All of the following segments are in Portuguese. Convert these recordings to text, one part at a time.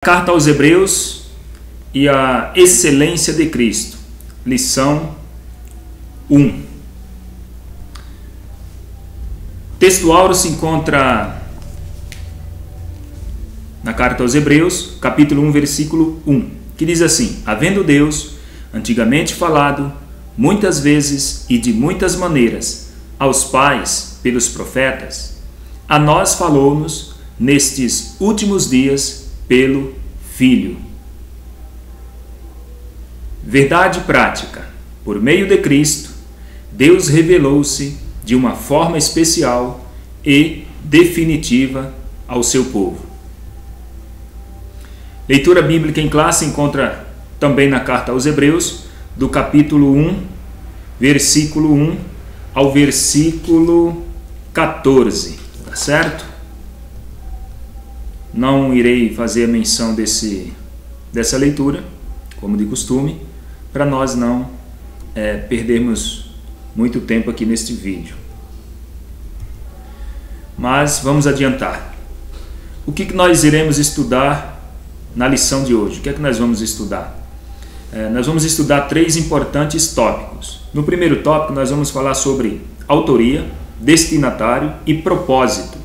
Carta aos Hebreus e a excelência de Cristo, lição 1. O texto áureo se encontra na Carta aos Hebreus, capítulo 1, versículo 1, que diz assim: havendo Deus antigamente falado, muitas vezes e de muitas maneiras, aos pais pelos profetas, a nós falou-nos nestes últimos dias pelo Filho. Verdade prática. Por meio de Cristo, Deus revelou-se de uma forma especial e definitiva ao seu povo. Leitura bíblica em classe encontra também na Carta aos Hebreus, do capítulo 1, versículo 1 ao versículo 14, tá certo? Não irei fazer a menção dessa leitura, como de costume, para nós não perdermos muito tempo aqui neste vídeo. Mas vamos adiantar. O que nós iremos estudar na lição de hoje? O que é que nós vamos estudar? Nós vamos estudar 3 importantes tópicos. No primeiro tópico, nós vamos falar sobre autoria, destinatário e propósito.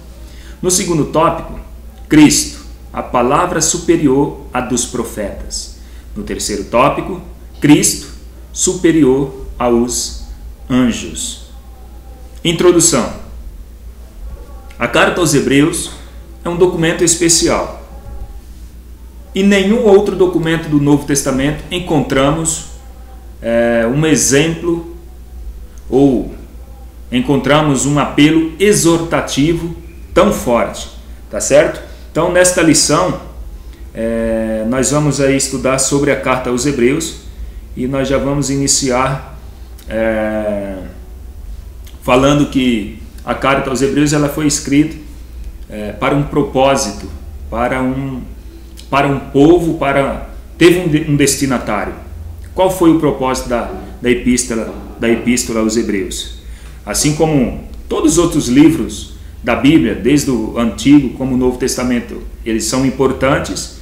No segundo tópico, Cristo, a palavra superior à dos profetas. No terceiro tópico, Cristo, superior aos anjos. Introdução. A Carta aos Hebreus é um documento especial. Em nenhum outro documento do Novo Testamento encontramos um exemplo ou encontramos um apelo exortativo tão forte, tá certo? Então, nesta lição, nós vamos aí estudar sobre a Carta aos Hebreus e nós já vamos iniciar falando que a Carta aos Hebreus ela foi escrita para um propósito, para um povo, teve um destinatário. Qual foi o propósito da epístola aos Hebreus? Assim como todos os outros livros da Bíblia, desde o Antigo como o Novo Testamento, eles são importantes,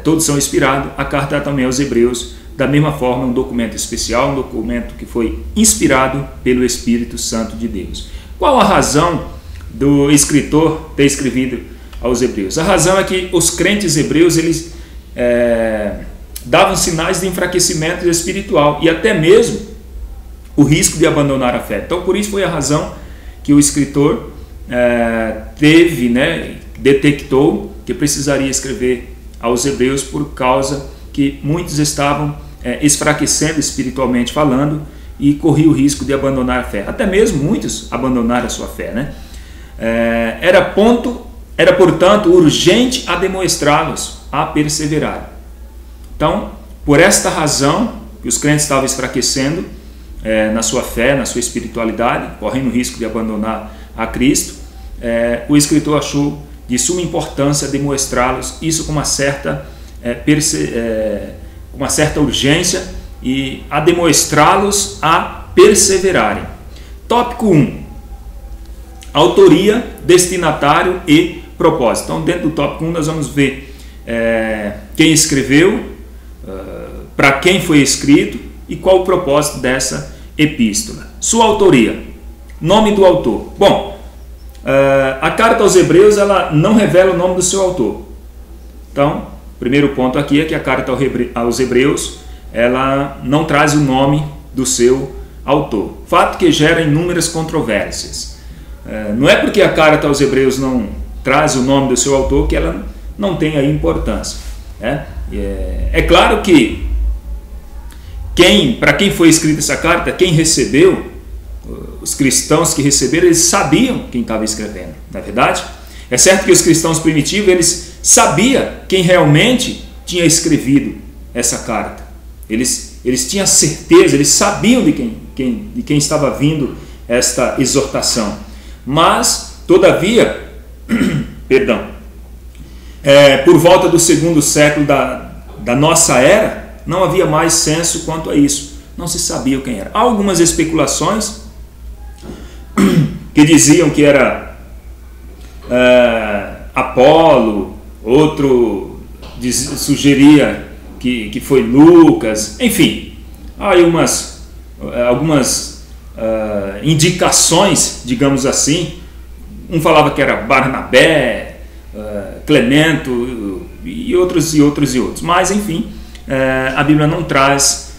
todos são inspirados. A carta também aos Hebreus, da mesma forma, um documento especial, um documento que foi inspirado pelo Espírito Santo de Deus. Qual a razão do escritor ter escrevido aos Hebreus? A razão é que os crentes hebreus, eles davam sinais de enfraquecimento espiritual e até mesmo o risco de abandonar a fé. Então, por isso foi a razão que o escritor detectou que precisaria escrever aos Hebreus, por causa que muitos estavam esfraquecendo espiritualmente falando e corria o risco de abandonar a fé. Até mesmo muitos abandonaram a sua fé, né? Era, portanto, urgente ademoestrá-los a perseverar. Então, por esta razão que os crentes estavam esfraquecendo na sua fé, na sua espiritualidade, correndo o risco de abandonar a Cristo, o escritor achou de suma importância demonstrá-los isso com uma certa urgência e a demonstrá-los a perseverarem. Tópico 1. Autoria, destinatário e propósito. Então, dentro do tópico 1 nós vamos ver quem escreveu, para quem foi escrito e qual o propósito dessa epístola. Sua autoria. Nome do autor. Bom, a Carta aos Hebreus ela não revela o nome do seu autor. Então, o primeiro ponto aqui é que a Carta aos Hebreus ela não traz o nome do seu autor. Fato que gera inúmeras controvérsias. Não é porque a Carta aos Hebreus não traz o nome do seu autor que ela não tem aí importância. É claro que para quem foi escrita essa carta, quem recebeu, os cristãos que receberam, eles sabiam quem estava escrevendo, não é verdade? É certo que os cristãos primitivos, eles sabiam quem realmente tinha escrevido essa carta. Eles tinham certeza, eles sabiam de quem estava vindo esta exortação. Mas, todavia, por volta do segundo século da nossa era, não havia mais senso quanto a isso. Não se sabia quem era. Há algumas especulações que diziam que era Apolo, outro sugeria que foi Lucas, enfim, há aí algumas indicações, digamos assim. Um falava que era Barnabé, Clemento e outros, mas enfim, a Bíblia não traz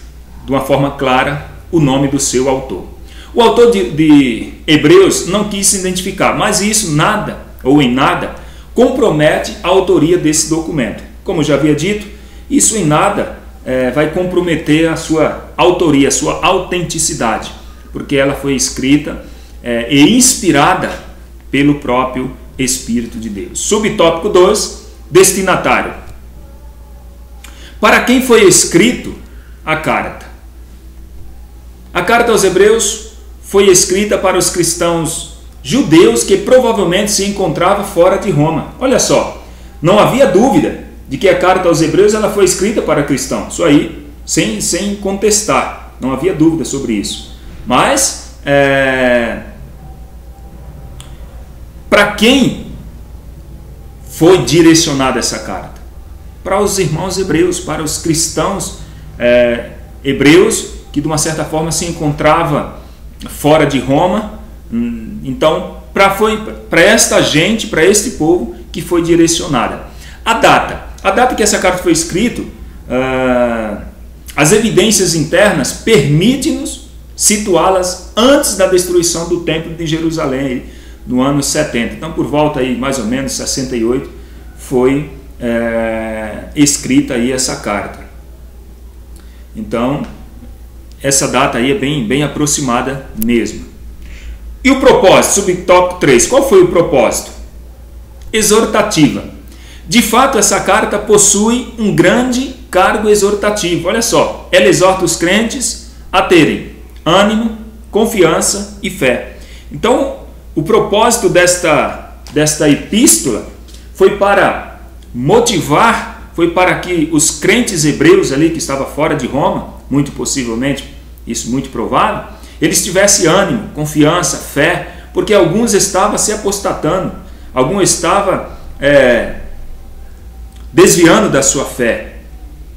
de uma forma clara o nome do seu autor. O autor de Hebreus não quis se identificar, mas isso nada, ou em nada, compromete a autoria desse documento. Como eu já havia dito, isso em nada vai comprometer a sua autoria, a sua autenticidade, porque ela foi escrita e inspirada pelo próprio Espírito de Deus. Subtópico 2, destinatário. Para quem foi escrito a carta? A carta aos Hebreus foi escrita para os cristãos judeus que provavelmente se encontravam fora de Roma. Olha só, não havia dúvida de que a carta aos Hebreus ela foi escrita para cristãos. Isso aí, sem contestar, não havia dúvida sobre isso. Mas, para quem foi direcionada essa carta? Para os irmãos hebreus, para os cristãos hebreus que de uma certa forma se encontrava fora de Roma. Então, para esta gente, para este povo que foi direcionada. A data que essa carta foi escrita, as evidências internas permitem-nos situá-las antes da destruição do templo de Jerusalém, no ano 70. Então, por volta aí, mais ou menos 68, foi escrita aí essa carta. Então, essa data aí é bem aproximada mesmo. E o propósito, subtópico 3, qual foi o propósito? Exortativa. De fato, essa carta possui um grande cargo exortativo. Olha só, ela exorta os crentes a terem ânimo, confiança e fé. Então, o propósito desta epístola foi para motivar, foi para que os crentes hebreus ali que estavam fora de Roma, muito possivelmente, isso muito provável, eles tivessem ânimo, confiança, fé, porque alguns estavam se apostatando, alguns estavam desviando da sua fé,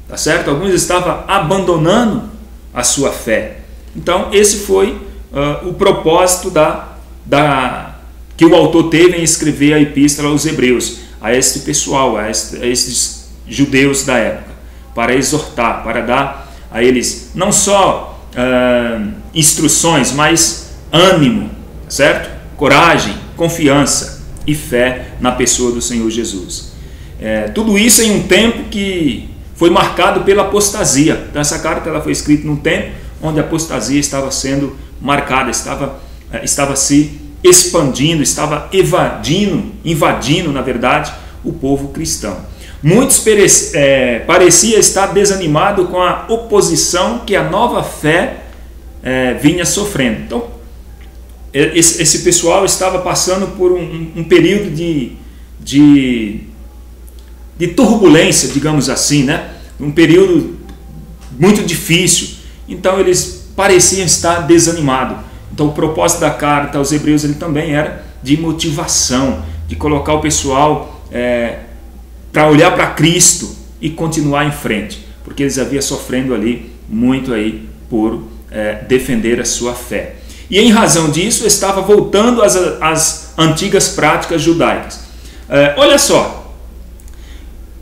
tá certo? Alguns estavam abandonando a sua fé. Então, esse foi o propósito que o autor teve em escrever a epístola aos Hebreus, a este pessoal, a estes judeus da época, para exortar, para dar a eles não só instruções, mas ânimo, certo? Coragem, confiança e fé na pessoa do Senhor Jesus. Tudo isso em um tempo que foi marcado pela apostasia. Então, essa carta ela foi escrita num tempo onde a apostasia estava sendo marcada, estava se expandindo, estava invadindo, na verdade, o povo cristão. Muitos pareciam estar desanimados com a oposição que a nova fé vinha sofrendo. Então, esse pessoal estava passando por um período de turbulência, digamos assim, né? Um período muito difícil. Então, eles pareciam estar desanimados. Então, o propósito da carta aos Hebreus ele também era de motivação, de colocar o pessoal para olhar para Cristo e continuar em frente, porque eles haviam sofrendo ali muito aí por defender a sua fé. E em razão disso, estava voltando às antigas práticas judaicas. Olha só,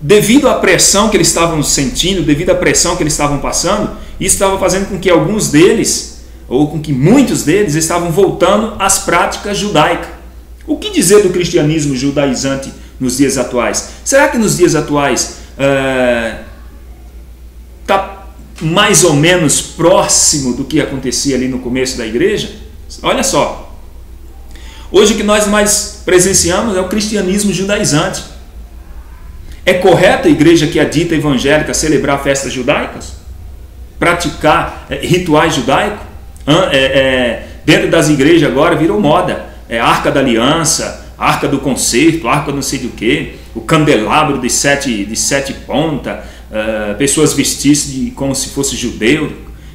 devido à pressão que eles estavam sentindo, devido à pressão que eles estavam passando, isso estava fazendo com que alguns deles, ou com que muitos deles, estavam voltando às práticas judaicas. O que dizer do cristianismo judaizante nos dias atuais? Será que nos dias atuais está mais ou menos próximo do que acontecia ali no começo da igreja? Olha só, hoje o que nós mais presenciamos é o cristianismo judaizante. É correto a igreja que é dita evangélica celebrar festas judaicas? Praticar rituais judaicos? Dentro das igrejas agora virou moda. Arca da Aliança, Arca do Concerto, Arca não sei do que, o candelabro de sete pontas, pessoas vestidas como se fosse judeu,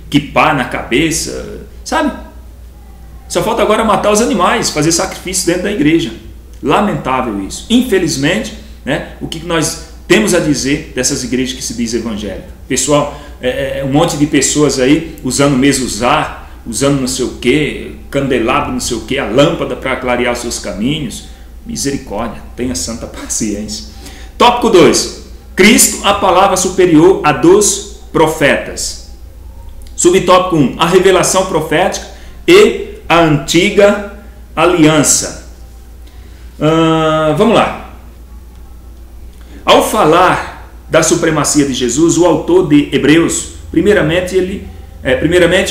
quipá na cabeça, sabe? Só falta agora matar os animais, fazer sacrifício dentro da igreja. Lamentável isso. Infelizmente, né, o que nós temos a dizer dessas igrejas que se diz evangélica? Pessoal, um monte de pessoas aí usando mesuzá, usando não sei o que, candelabro não sei o que, a lâmpada para clarear os seus caminhos. Misericórdia, tenha santa paciência. Tópico 2. Cristo, a palavra superior a dos profetas. Subtópico 1. A revelação profética e a antiga aliança. Vamos lá. Ao falar da supremacia de Jesus, o autor de Hebreus, primeiramente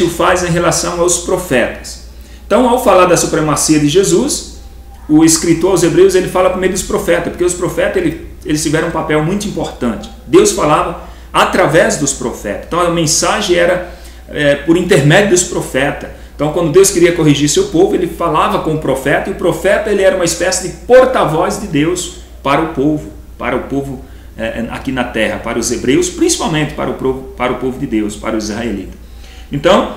o faz em relação aos profetas. Então, ao falar da supremacia de Jesus, o escritor aos Hebreus ele fala primeiro dos profetas, porque os profetas eles tiveram um papel muito importante. Deus falava através dos profetas. Então, a mensagem era por intermédio dos profetas. Então, quando Deus queria corrigir seu povo, ele falava com o profeta, e o profeta ele era uma espécie de porta-voz de Deus para o povo aqui na terra, para os hebreus, principalmente para o povo de Deus, para os israelitas. Então,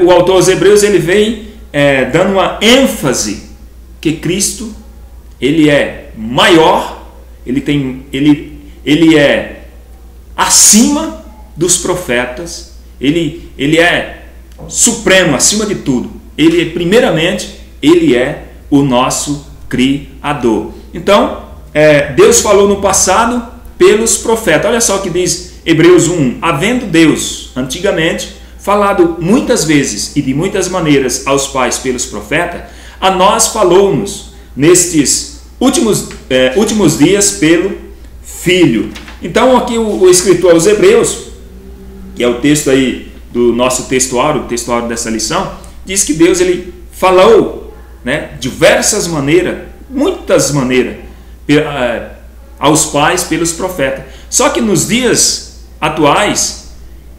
o autor aos Hebreus ele vem dando uma ênfase que Cristo ele é maior, ele é acima dos profetas, ele é supremo, acima de tudo. Primeiramente, ele é o nosso Criador. Então, Deus falou no passado pelos profetas. Olha só o que diz Hebreus 1. Havendo Deus, antigamente, falado muitas vezes e de muitas maneiras aos pais pelos profetas, a nós falou-nos nestes últimos dias pelo Filho. Então, aqui o escritor aos Hebreus, que é o texto aí do nosso textuário, o textuário dessa lição, diz que Deus ele falou, diversas maneiras, muitas maneiras, aos pais pelos profetas. Só que nos dias atuais,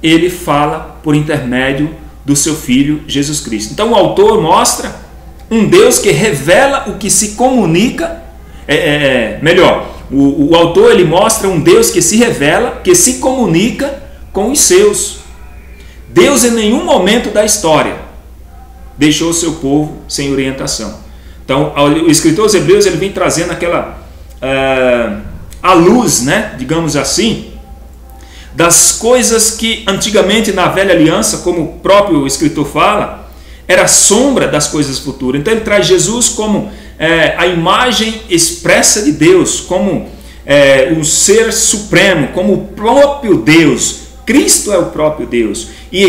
ele fala por intermédio do seu Filho Jesus Cristo. Então o autor mostra um Deus que revela o que se comunica, o autor ele mostra um Deus que se revela, que se comunica com os seus. Deus em nenhum momento da história deixou o seu povo sem orientação. Então o escritor aos Hebreus ele vem trazendo a luz, digamos assim, das coisas que antigamente na velha aliança, como o próprio escritor fala, era sombra das coisas futuras. Então ele traz Jesus como a imagem expressa de Deus, como o ser supremo, como o próprio Deus. Cristo é o próprio Deus. E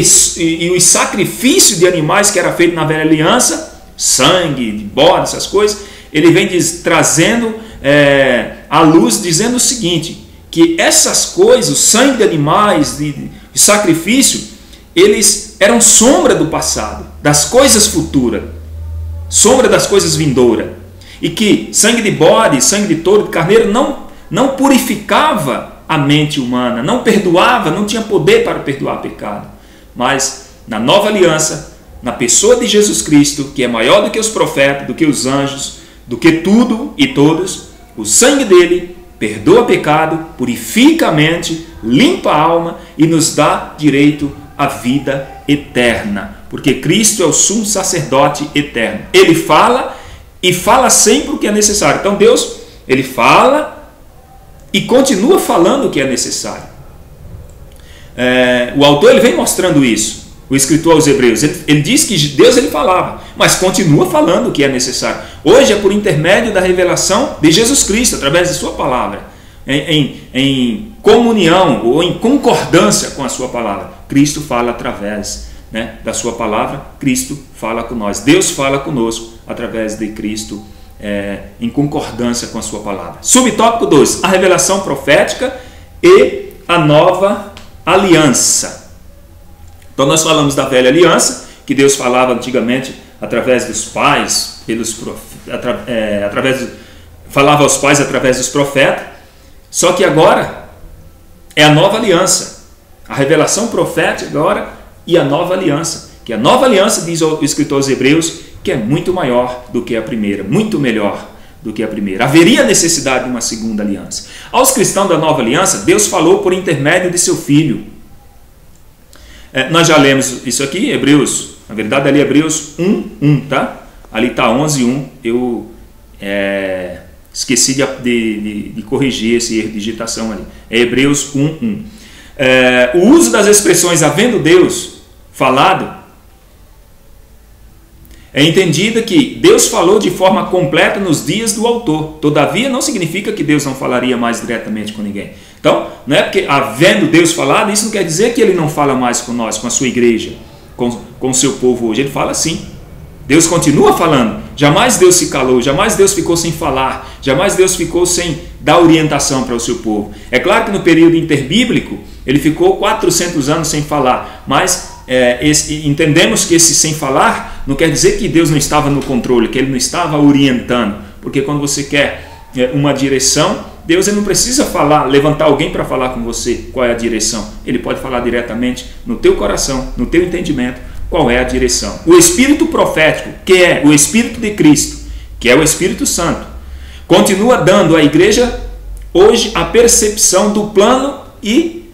os sacrifícios de animais que era feito na velha aliança, sangue, de bode, essas coisas, ele vem trazendo à luz, dizendo o seguinte, que essas coisas, o sangue de animais, de sacrifício, eles eram sombra do passado, das coisas futuras, sombra das coisas vindouras, e que sangue de bode, sangue de touro, de carneiro não purificava a mente humana, não perdoava, não tinha poder para perdoar pecado. Mas na nova aliança, na pessoa de Jesus Cristo, que é maior do que os profetas, do que os anjos, do que tudo e todos, o sangue dele perdoa pecado, purifica a mente, limpa a alma e nos dá direito à vida eterna. Porque Cristo é o sumo sacerdote eterno. Ele fala e fala sempre o que é necessário. Então Deus, ele fala e continua falando o que é necessário. O autor ele vem mostrando isso. O escritor aos Hebreus, ele diz que Deus ele falava, mas continua falando o que é necessário. Hoje é por intermédio da revelação de Jesus Cristo, através de sua palavra, em comunhão ou em concordância com a sua palavra. Cristo fala através da sua palavra, Cristo fala com nós. Deus fala conosco através de Cristo, em concordância com a sua palavra. Subtópico 2, a revelação profética e a nova aliança. Então nós falamos da velha aliança, que Deus falava antigamente através dos pais, falava aos pais através dos profetas. Só que agora é a nova aliança, a revelação profética agora e a nova aliança, que a nova aliança, diz o escritor aos Hebreus, que é muito maior do que a primeira, muito melhor do que a primeira. Haveria necessidade de uma segunda aliança. Aos cristãos da nova aliança, Deus falou por intermédio de seu Filho. Nós já lemos isso aqui, Hebreus, na verdade ali é Hebreus 1:1, tá? Ali está 11:1, eu Esqueci de corrigir esse erro de digitação ali. É Hebreus 1:1. O uso das expressões havendo Deus falado é entendida que Deus falou de forma completa nos dias do autor. Todavia, não significa que Deus não falaria mais diretamente com ninguém. Então, não é porque havendo Deus falado, isso não quer dizer que Ele não fala mais com nós, com a sua igreja, com o seu povo hoje. Ele fala sim. Deus continua falando. Jamais Deus se calou, jamais Deus ficou sem falar, jamais Deus ficou sem dar orientação para o seu povo. É claro que no período interbíblico, Ele ficou 400 anos sem falar, mas entendemos que esse sem falar não quer dizer que Deus não estava no controle, que Ele não estava orientando, porque quando você quer uma direção, Deus ele não precisa levantar alguém para falar com você qual é a direção. Ele pode falar diretamente no teu coração, no teu entendimento, qual é a direção. O Espírito profético, que é o Espírito de Cristo, que é o Espírito Santo, continua dando à igreja hoje a percepção do plano e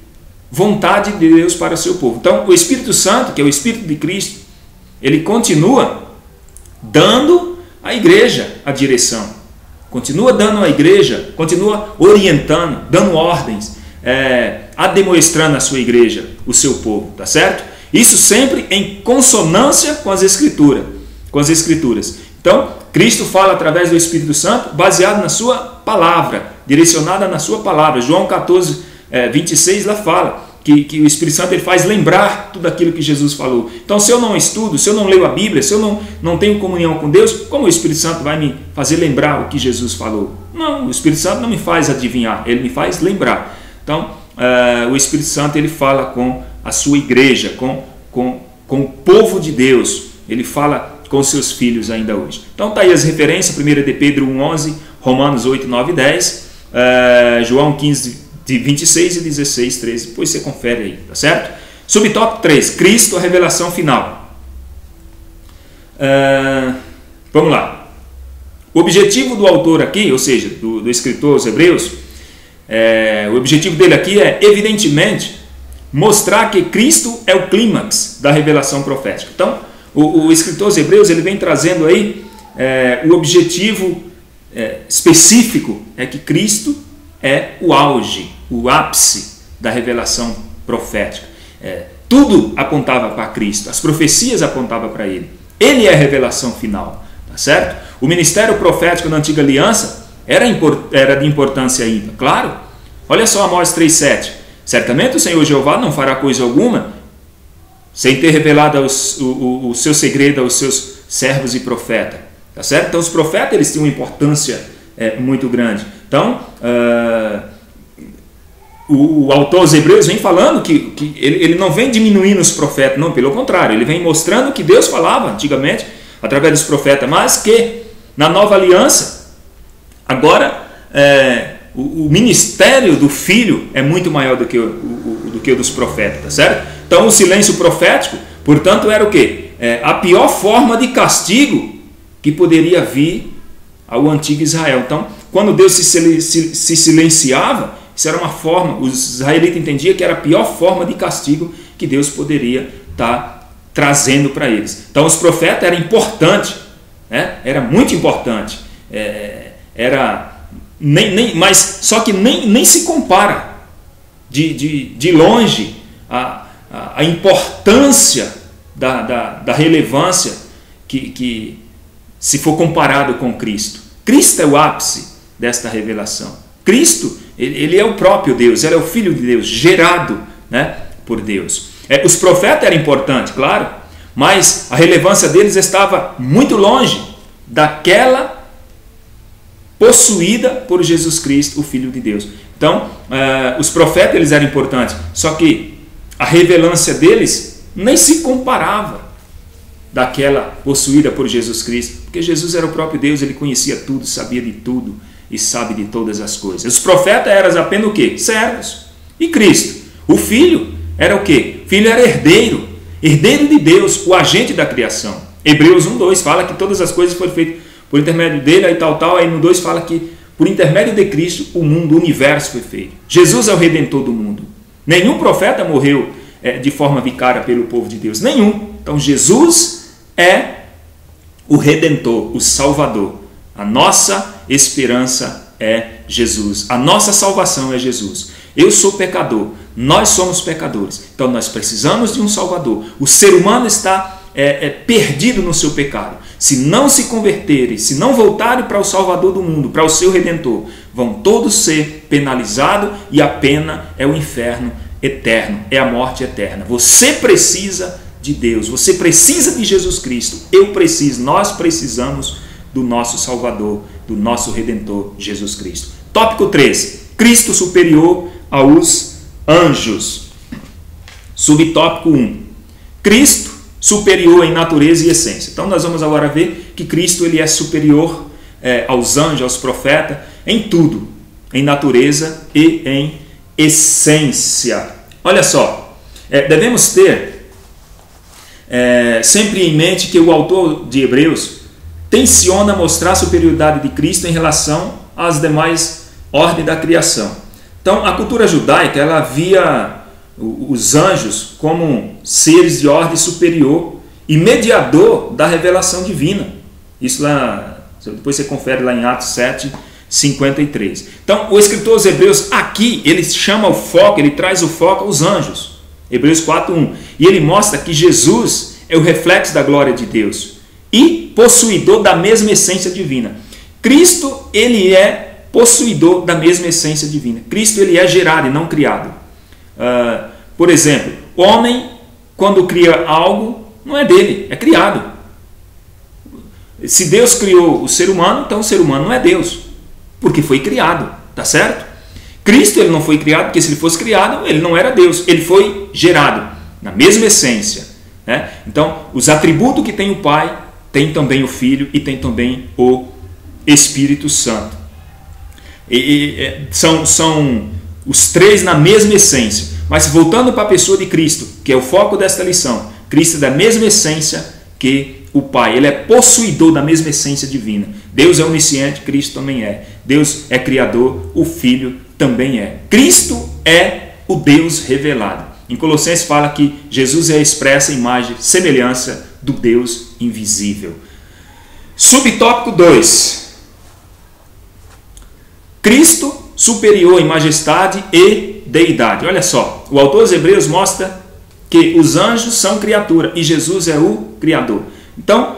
vontade de Deus para o seu povo. Então, o Espírito Santo, que é o Espírito de Cristo, ele continua dando à igreja a direção. Continua dando à igreja, continua orientando, dando ordens, ademoestrando a sua igreja, o seu povo, tá certo? Isso sempre em consonância com as Escrituras. Então, Cristo fala através do Espírito Santo, baseado na sua palavra, direcionada na sua palavra. João 14, 26, lá fala que o Espírito Santo ele faz lembrar tudo aquilo que Jesus falou. Então, se eu não estudo, se eu não leio a Bíblia, se eu não tenho comunhão com Deus, como o Espírito Santo vai me fazer lembrar o que Jesus falou? Não, o Espírito Santo não me faz adivinhar, ele me faz lembrar. Então, o Espírito Santo ele fala com a sua igreja, com o povo de Deus, ele fala com seus filhos ainda hoje. Então, está aí as referências, 1 de Pedro 1:11, Romanos 8, 9 e 10, João 15, de 26 e 16, 13, depois você confere aí, tá certo? Subtópico 3, Cristo, a revelação final. Vamos lá. O objetivo do autor aqui, ou seja, do escritor aos Hebreus, o objetivo dele aqui é, evidentemente, mostrar que Cristo é o clímax da revelação profética. Então, o escritor aos Hebreus ele vem trazendo aí o objetivo específico é que Cristo é o auge, o ápice da revelação profética. Tudo apontava para Cristo, as profecias apontavam para Ele. Ele é a revelação final, tá certo? O ministério profético na antiga aliança era de importância ainda, claro. Olha só Amós 3,7. Certamente o Senhor Jeová não fará coisa alguma sem ter revelado o seu segredo aos seus servos e profetas, tá certo? Então os profetas eles tinham uma importância muito grande. Então, o autor aos Hebreus vem falando que ele não vem diminuindo os profetas, não, pelo contrário, ele vem mostrando que Deus falava antigamente através dos profetas, mas que na nova aliança, agora o ministério do Filho é muito maior do que o dos profetas, tá certo? Então o silêncio profético, portanto, era o quê? A pior forma de castigo que poderia vir ao antigo Israel. Então, quando Deus se silenciava, isso era uma forma, os israelitas entendiam que era a pior forma de castigo que Deus poderia estar trazendo para eles. Então os profetas eram importantes, era muito importante, mas só que nem se compara de longe a importância da relevância que se for comparado com Cristo. Cristo é o ápice desta revelação. Cristo, ele é o próprio Deus, ele é o Filho de Deus, gerado por Deus. Os profetas eram importantes, claro, mas a relevância deles estava muito longe daquela possuída por Jesus Cristo, o Filho de Deus. Então, os profetas eles eram importantes, só que a relevância deles nem se comparava daquela possuída por Jesus Cristo, porque Jesus era o próprio Deus, ele conhecia tudo, sabia de tudo e sabe de todas as coisas. Os profetas eram apenas o quê? Servos. E Cristo, o Filho, era o quê? O Filho era herdeiro de Deus, o agente da criação. Hebreus 1:2 fala que todas as coisas foram feitas por intermédio dele, aí aí no 2 fala que por intermédio de Cristo o mundo, o universo foi feito. Jesus é o Redentor do mundo. Nenhum profeta morreu de forma vicária pelo povo de Deus, nenhum. Então Jesus é o Redentor, o Salvador, a nossa esperança é Jesus. A nossa salvação é Jesus. Eu sou pecador, nós somos pecadores. Então nós precisamos de um Salvador. O ser humano está perdido no seu pecado. Se não se converterem, se não voltarem para o Salvador do mundo, para o seu Redentor, vão todos ser penalizados e a pena é o inferno eterno, é a morte eterna. Você precisa de Deus, você precisa de Jesus Cristo, eu preciso, nós precisamos do nosso Salvador, do nosso Redentor, Jesus Cristo. Tópico 3, Cristo superior aos anjos. Subtópico 1, Cristo superior em natureza e essência. Então nós vamos agora ver que Cristo ele é superior aos anjos, aos profetas, em tudo, em natureza e em essência. Olha só, devemos ter sempre em mente que o autor de Hebreus tenciona mostrar a superioridade de Cristo em relação às demais ordens da criação. Então a cultura judaica ela via os anjos como seres de ordem superior e mediador da revelação divina. Isso lá, depois você confere lá em Atos 7:53. Então o escritor aos Hebreus aqui, ele chama o foco, ele traz o foco aos anjos. Hebreus 4:1. E ele mostra que Jesus é o reflexo da glória de Deus e possuidor da mesma essência divina. Cristo, ele é possuidor da mesma essência divina. Cristo, ele é gerado e não criado. Por exemplo, o homem, quando cria algo, não é dele, é criado. Se Deus criou o ser humano, então o ser humano não é Deus, porque foi criado, tá certo? Cristo ele não foi criado, porque se ele fosse criado, ele não era Deus, ele foi gerado, na mesma essência. Né? Então, os atributos que tem o Pai, tem também o Filho e tem também o Espírito Santo. São os três na mesma essência. Mas voltando para a pessoa de Cristo, que é o foco desta lição, Cristo é da mesma essência que o Pai. Ele é possuidor da mesma essência divina. Deus é onisciente, Cristo também é. Deus é criador, o Filho também é. Cristo é o Deus revelado. Em Colossenses fala que Jesus é a expressa imagem, semelhança do Deus invisível. Subtópico 2. Cristo superior em majestade e deidade. Olha só, o autor dos Hebreus mostra que os anjos são criatura e Jesus é o Criador. Então,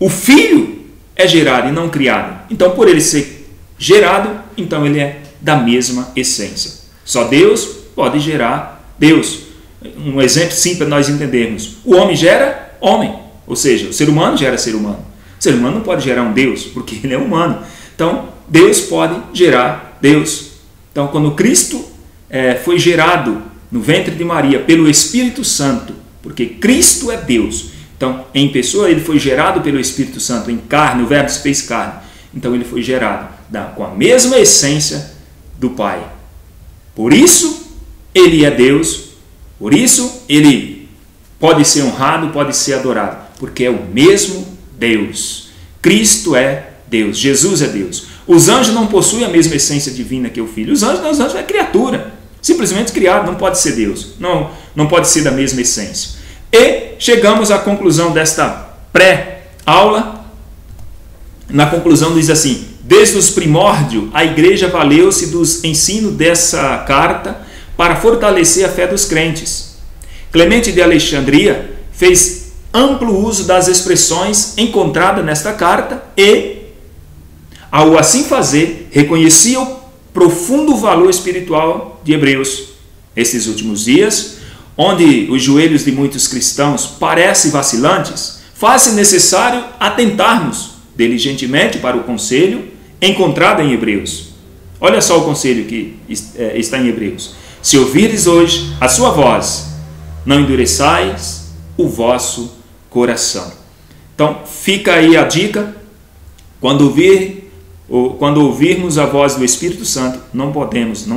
o Filho é gerado e não criado. Então, por ele ser gerado, então ele é da mesma essência. Só Deus pode gerar Deus. Um exemplo simples para nós entendermos. O homem gera homem, ou seja, o ser humano gera ser humano. O ser humano não pode gerar um Deus, porque ele é humano. Então, Deus pode gerar Deus. Então, quando Cristo foi gerado no ventre de Maria pelo Espírito Santo, porque Cristo é Deus. Então, em pessoa, ele foi gerado pelo Espírito Santo, em carne, o Verbo se fez carne. Então, ele foi gerado com a mesma essência do Pai. Por isso, ele é Deus. Por isso, ele pode ser honrado, pode ser adorado, porque é o mesmo Deus. Cristo é Deus, Jesus é Deus. Os anjos não possuem a mesma essência divina que o Filho. Os anjos é criatura, simplesmente criado, não pode ser Deus, não pode ser da mesma essência. E chegamos à conclusão desta pré-aula. Na conclusão diz assim: desde os primórdios, a igreja valeu-se dos ensinos dessa carta para fortalecer a fé dos crentes. Clemente de Alexandria fez amplo uso das expressões encontradas nesta carta e, ao assim fazer, reconhecia o profundo valor espiritual de Hebreus. Estes últimos dias, onde os joelhos de muitos cristãos parecem vacilantes, faz-se necessário atentarmos diligentemente para o conselho encontrado em Hebreus. Olha só o conselho que está em Hebreus. Se ouvires hoje a sua voz, não endureçais o vosso coração. Então, fica aí a dica. Quando ouvirmos a voz do Espírito Santo, não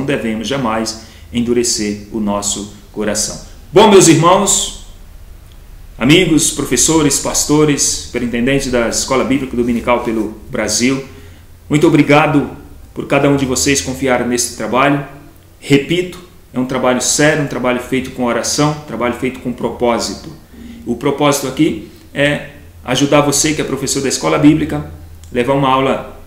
devemos jamais endurecer o nosso coração. Bom, meus irmãos, amigos, professores, pastores, superintendentes da Escola Bíblica Dominical pelo Brasil, muito obrigado por cada um de vocês confiar nesse trabalho. Repito, é um trabalho sério, um trabalho feito com oração, um trabalho feito com propósito. O propósito aqui é ajudar você, que é professor da Escola Bíblica, levar uma aula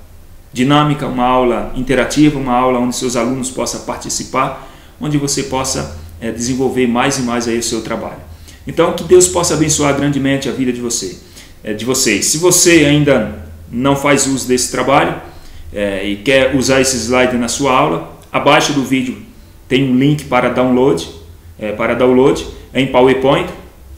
dinâmica, uma aula interativa, uma aula onde seus alunos possam participar, onde você possa desenvolver mais e mais aí o seu trabalho. Então, que Deus possa abençoar grandemente a vida de vocês. Se você ainda não faz uso desse trabalho e quer usar esse slide na sua aula, abaixo do vídeo tem um link para download, em PowerPoint.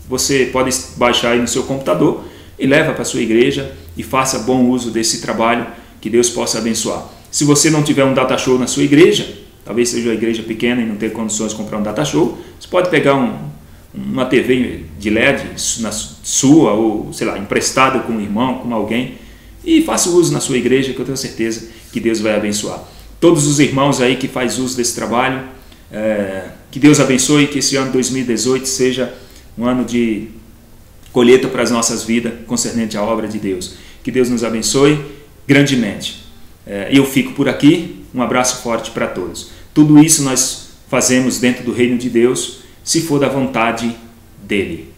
Você pode baixar aí no seu computador e leva para a sua igreja e faça bom uso desse trabalho, que Deus possa abençoar. Se você não tiver um data show na sua igreja, talvez seja uma igreja pequena e não tenha condições de comprar um data show, você pode pegar uma TV de LED na sua, ou sei lá, emprestada com um irmão, com alguém, e faça uso na sua igreja, que eu tenho certeza que Deus vai abençoar. Todos os irmãos aí que fazem uso desse trabalho, que Deus abençoe, que esse ano 2018 seja um ano de colheita para as nossas vidas, concernente à obra de Deus. Que Deus nos abençoe grandemente. Eu fico por aqui, um abraço forte para todos. Tudo isso nós fazemos dentro do reino de Deus, se for da vontade dEle.